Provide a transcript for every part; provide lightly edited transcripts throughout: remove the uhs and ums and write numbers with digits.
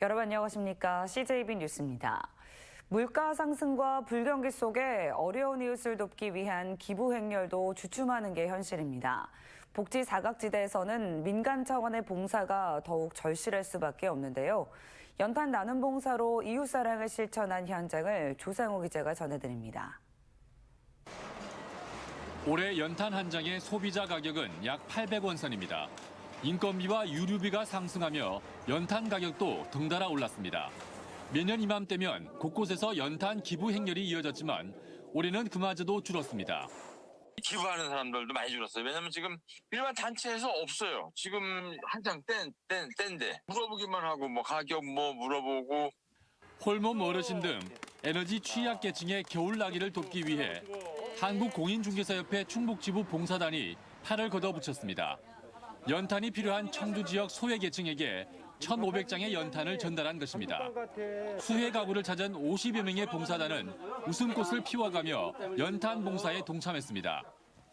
여러분 안녕하십니까? CJB 뉴스입니다. 물가 상승과 불경기 속에 어려운 이웃을 돕기 위한 기부 행렬도 주춤하는 게 현실입니다. 복지 사각지대에서는 민간 차원의 봉사가 더욱 절실할 수밖에 없는데요. 연탄 나눔 봉사로 이웃사랑을 실천한 현장을 조상우 기자가 전해드립니다. 올해 연탄 한 장의 소비자 가격은 약 800원 선입니다. 인건비와 유류비가 상승하며 연탄 가격도 덩달아 올랐습니다. 매년 이맘때면 곳곳에서 연탄 기부 행렬이 이어졌지만 올해는 그마저도 줄었습니다. 기부하는 사람들도 많이 줄었어요. 왜냐면 지금 일반 단체에서 없어요. 지금 한창 땐데 물어보기만 하고 뭐 가격 뭐 물어보고. 홀몸 어르신 등 에너지 취약계층의 겨울나기를 돕기 위해 한국공인중개사협회 충북지부 봉사단이 팔을 걷어붙였습니다. 연탄이 필요한 청주 지역 소외계층에게 1,500장의 연탄을 전달한 것입니다. 수해 가구를 찾은 50여 명의 봉사단은 웃음꽃을 피워가며 연탄 봉사에 동참했습니다.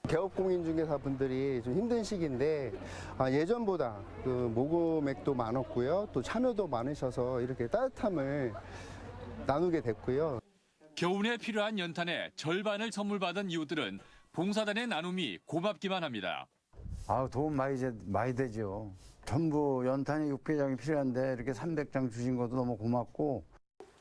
개업공인중개사분들이 좀 힘든 시기인데 예전보다 그 모금액도 많았고요. 또 참여도 많으셔서 이렇게 따뜻함을 나누게 됐고요. 겨울에 필요한 연탄의 절반을 선물 받은 이웃들은 봉사단의 나눔이 고맙기만 합니다. 도움 많이 되죠. 전부 연탄이 600장이 필요한데 이렇게 300장 주신 것도 너무 고맙고.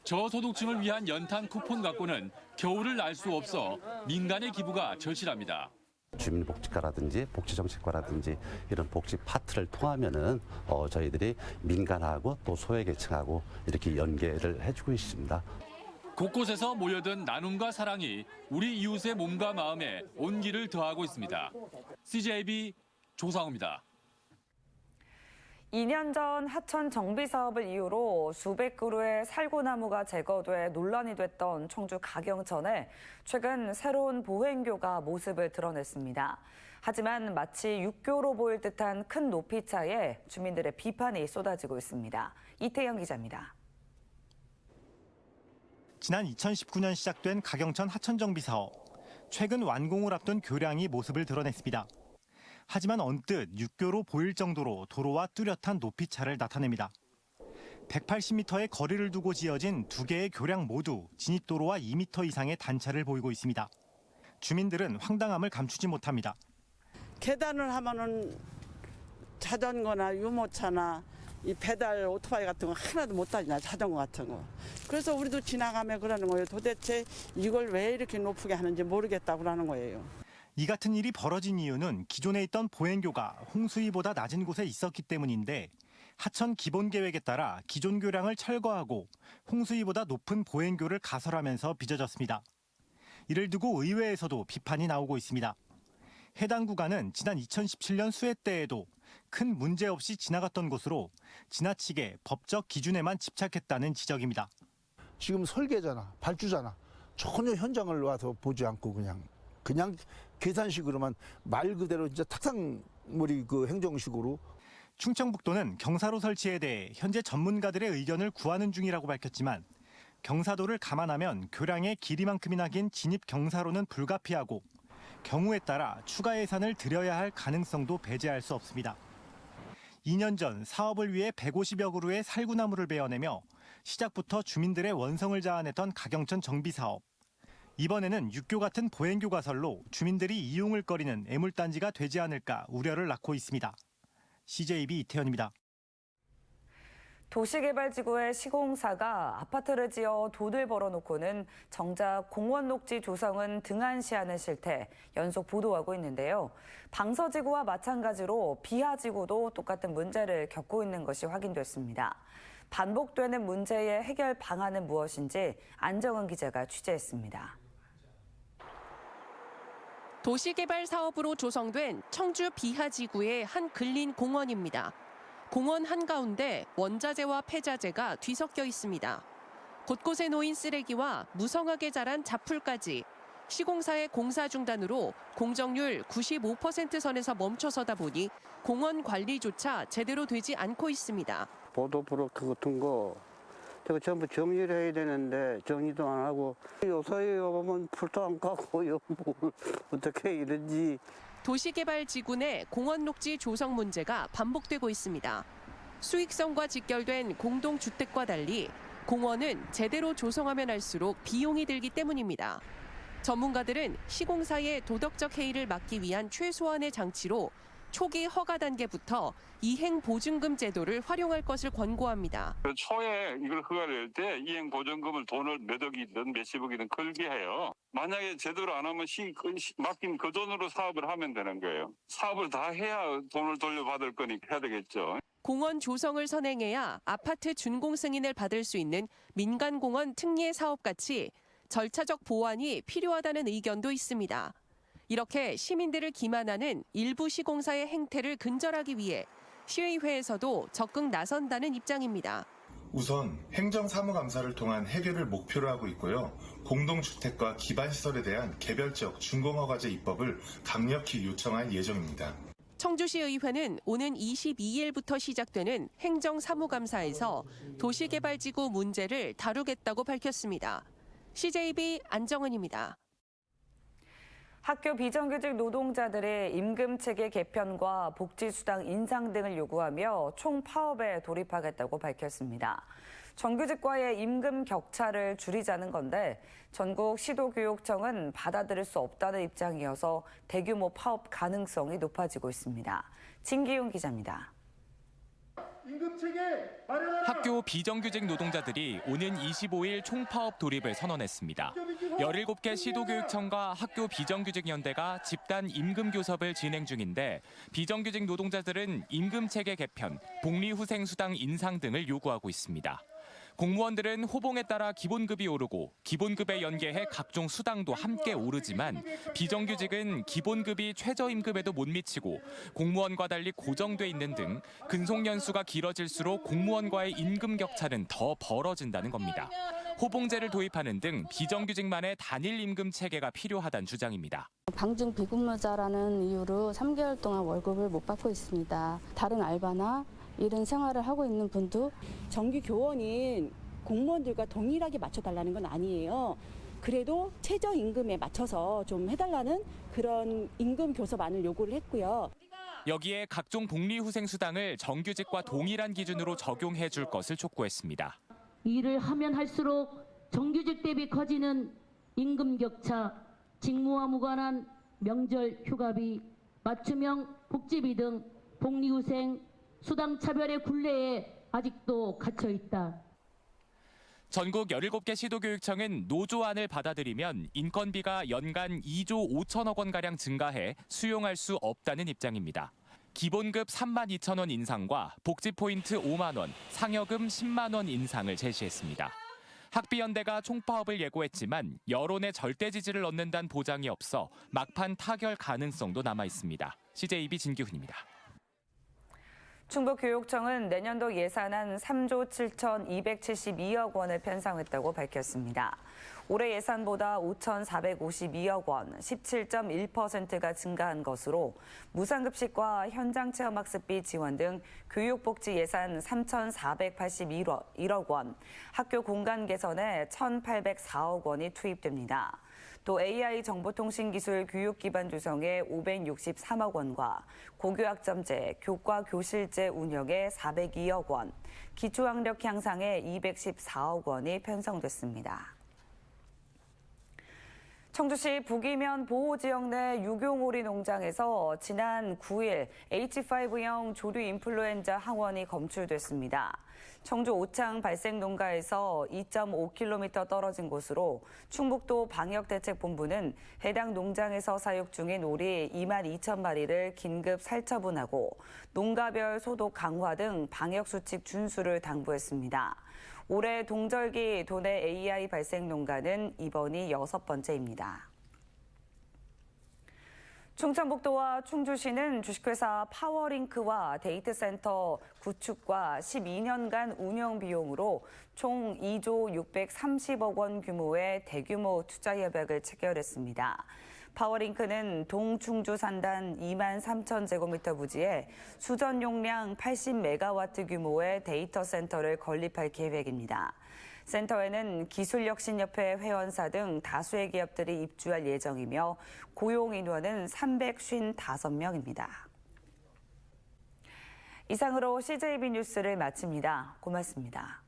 저소득층을 위한 연탄 쿠폰 갖고는 겨울을 날 수 없어 민간의 기부가 절실합니다. 주민복지과라든지 복지정책과라든지 이런 복지 파트를 통하면은 저희들이 민간하고 또 소외계층하고 이렇게 연계를 해주고 있습니다. 곳곳에서 모여든 나눔과 사랑이 우리 이웃의 몸과 마음에 온기를 더하고 있습니다. CJB 조상우입니다. 2년 전 하천 정비 사업을 이유로 수백 그루의 살구나무가 제거돼 논란이 됐던 청주 가경천에 최근 새로운 보행교가 모습을 드러냈습니다. 하지만 마치 육교로 보일 듯한 큰 높이 차에 주민들의 비판이 쏟아지고 있습니다. 이태영 기자입니다. 지난 2019년 시작된 가경천 하천 정비 사업. 최근 완공을 앞둔 교량이 모습을 드러냈습니다. 하지만 언뜻 육교로 보일 정도로 도로와 뚜렷한 높이차를 나타냅니다. 180m의 거리를 두고 지어진 두 개의 교량 모두 진입도로와 2m 이상의 단차를 보이고 있습니다. 주민들은 황당함을 감추지 못합니다. 계단을 하면은 자전거나 유모차나 이 배달 오토바이 같은 거 하나도 못 다니냐, 자전거 같은 거. 그래서 우리도 지나가며 그러는 거예요. 도대체 이걸 왜 이렇게 높게 하는지 모르겠다고 그러는 거예요. 이 같은 일이 벌어진 이유는 기존에 있던 보행교가 홍수위보다 낮은 곳에 있었기 때문인데 하천 기본계획에 따라 기존 교량을 철거하고 홍수위보다 높은 보행교를 가설하면서 빚어졌습니다. 이를 두고 의회에서도 비판이 나오고 있습니다. 해당 구간은 지난 2017년 수해 때에도 큰 문제 없이 지나갔던 곳으로 지나치게 법적 기준에만 집착했다는 지적입니다. 지금 설계잖아, 발주잖아. 전혀 현장을 와서 보지 않고 그냥 계산식으로만 말 그대로 진짜 탁상머리 그 행정식으로. 충청북도는 경사로 설치에 대해 현재 전문가들의 의견을 구하는 중이라고 밝혔지만 경사도를 감안하면 교량의 길이만큼이나 긴 진입 경사로는 불가피하고 경우에 따라 추가 예산을 들여야 할 가능성도 배제할 수 없습니다. 2년 전 사업을 위해 150여 그루의 살구나무를 베어내며 시작부터 주민들의 원성을 자아냈던 가경천 정비 사업. 이번에는 육교 같은 보행교 가설로 주민들이 이용을 꺼리는 애물단지가 되지 않을까 우려를 낳고 있습니다. CJB 이태현입니다. 도시개발지구의 시공사가 아파트를 지어 돈을 벌어놓고는 정작 공원 녹지 조성은 등한시하는 실태 연속 보도하고 있는데요. 방서지구와 마찬가지로 비하지구도 똑같은 문제를 겪고 있는 것이 확인됐습니다. 반복되는 문제의 해결 방안은 무엇인지 안정은 기자가 취재했습니다. 도시개발 사업으로 조성된 청주 비하지구의 한 근린 공원입니다. 공원 한가운데 원자재와 폐자재가 뒤섞여 있습니다. 곳곳에 놓인 쓰레기와 무성하게 자란 잡풀까지 시공사의 공사 중단으로 공정률 95% 선에서 멈춰서다 보니 공원 관리조차 제대로 되지 않고 있습니다. 보도 브로커 같은 거 저거 전부 정리를 해야 되는데 정리도 안 하고 요사이에 보면 풀도 안 까고요. 뭘 어떻게 이런지. 도시개발지구 내 공원 녹지 조성 문제가 반복되고 있습니다. 수익성과 직결된 공동주택과 달리 공원은 제대로 조성하면 할수록 비용이 들기 때문입니다. 전문가들은 시공사의 도덕적 해이를 막기 위한 최소한의 장치로 초기 허가 단계부터 이행 보증금 제도를 활용할 것을 권고합니다. 초에 이걸 허가를 낼 때 이행 보증금을 돈을 몇 억이든 몇십억이든 걸게 해요. 만약에 제대로 안 하면 맡긴 그 돈으로 사업을 하면 되는 거예요. 사업을 다 해야 돈을 돌려받을 거니까 해야 되겠죠. 공원 조성을 선행해야 아파트 준공 승인을 받을 수 있는 민간공원 특례 사업같이 절차적 보완이 필요하다는 의견도 있습니다. 이렇게 시민들을 기만하는 일부 시공사의 행태를 근절하기 위해 시의회에서도 적극 나선다는 입장입니다. 우선 행정사무감사를 통한 해결을 목표로 하고 있고요. 공동주택과 기반시설에 대한 개별적 준공허가제 입법을 강력히 요청할 예정입니다. 청주시의회는 오는 22일부터 시작되는 행정사무감사에서 도시개발지구 문제를 다루겠다고 밝혔습니다. CJB 안정은입니다. 학교 비정규직 노동자들의 임금체계 개편과 복지수당 인상 등을 요구하며 총파업에 돌입하겠다고 밝혔습니다. 정규직과의 임금 격차를 줄이자는 건데 전국 시도교육청은 받아들일 수 없다는 입장이어서 대규모 파업 가능성이 높아지고 있습니다. 진기용 기자입니다. 학교 비정규직 노동자들이 오는 25일 총파업 돌입을 선언했습니다. 17개 시도교육청과 학교 비정규직 연대가 집단 임금교섭을 진행 중인데 비정규직 노동자들은 임금체계 개편, 복리후생수당 인상 등을 요구하고 있습니다. 공무원들은 호봉에 따라 기본급이 오르고 기본급에 연계해 각종 수당도 함께 오르지만 비정규직은 기본급이 최저임금에도 못 미치고 공무원과 달리 고정돼 있는 등 근속연수가 길어질수록 공무원과의 임금 격차는 더 벌어진다는 겁니다. 호봉제를 도입하는 등 비정규직만의 단일 임금 체계가 필요하다는 주장입니다. 방중 비근무자라는 이유로 3개월 동안 월급을 못 받고 있습니다. 다른 알바나 이런 생활을 하고 있는 분도 정규 교원인 공무원들과 동일하게 맞춰달라는 건 아니에요. 그래도 최저임금에 맞춰서 좀 해달라는 그런 임금 교섭안을 요구를 했고요. 여기에 각종 복리후생수당을 정규직과 동일한 기준으로 적용해 줄 것을 촉구했습니다. 일을 하면 할수록 정규직 대비 커지는 임금 격차, 직무와 무관한 명절 휴가비, 맞춤형 복지비 등 복리후생 수당 차별의 굴레에 아직도 갇혀 있다. 전국 17개 시도교육청은 노조안을 받아들이면 인건비가 연간 2조 5천억 원가량 증가해 수용할 수 없다는 입장입니다. 기본급 3만 2천 원 인상과 복지포인트 5만 원, 상여금 10만 원 인상을 제시했습니다. 학비연대가 총파업을 예고했지만 여론의 절대 지지를 얻는다는 보장이 없어 막판 타결 가능성도 남아 있습니다. CJB 진규훈입니다. 충북교육청은 내년도 예산안 3조 7,272억 원을 편성했다고 밝혔습니다. 올해 예산보다 5,452억 원, 17.1%가 증가한 것으로 무상급식과 현장체험학습비 지원 등 교육복지 예산 3,481억 원, 학교 공간 개선에 1,804억 원이 투입됩니다. 또 AI 정보통신기술 교육기반 조성에 563억 원과 고교학점제, 교과 교실제 운영에 402억 원, 기초학력 향상에 214억 원이 편성됐습니다. 청주시 북이면 보호지역 내 유경오리 농장에서 지난 9일 H5형 조류 인플루엔자 항원이 검출됐습니다. 청주 오창 발생 농가에서 2.5km 떨어진 곳으로 충북도 방역대책본부는 해당 농장에서 사육 중인 오리 2만 2천 마리를 긴급 살처분하고 농가별 소독 강화 등 방역수칙 준수를 당부했습니다. 올해 동절기 도내 AI 발생 농가는 이번이 6번째입니다. 충청북도와 충주시는 주식회사 파워링크와 데이터센터 구축과 12년간 운영 비용으로 총 2조 630억 원 규모의 대규모 투자 협약을 체결했습니다. 파워링크는 동충주 산단 2만 3천 제곱미터 부지에 수전 용량 80메가와트 규모의 데이터 센터를 건립할 계획입니다. 센터에는 기술혁신협회 회원사 등 다수의 기업들이 입주할 예정이며 고용 인원은 355명입니다. 이상으로 CJB 뉴스를 마칩니다. 고맙습니다.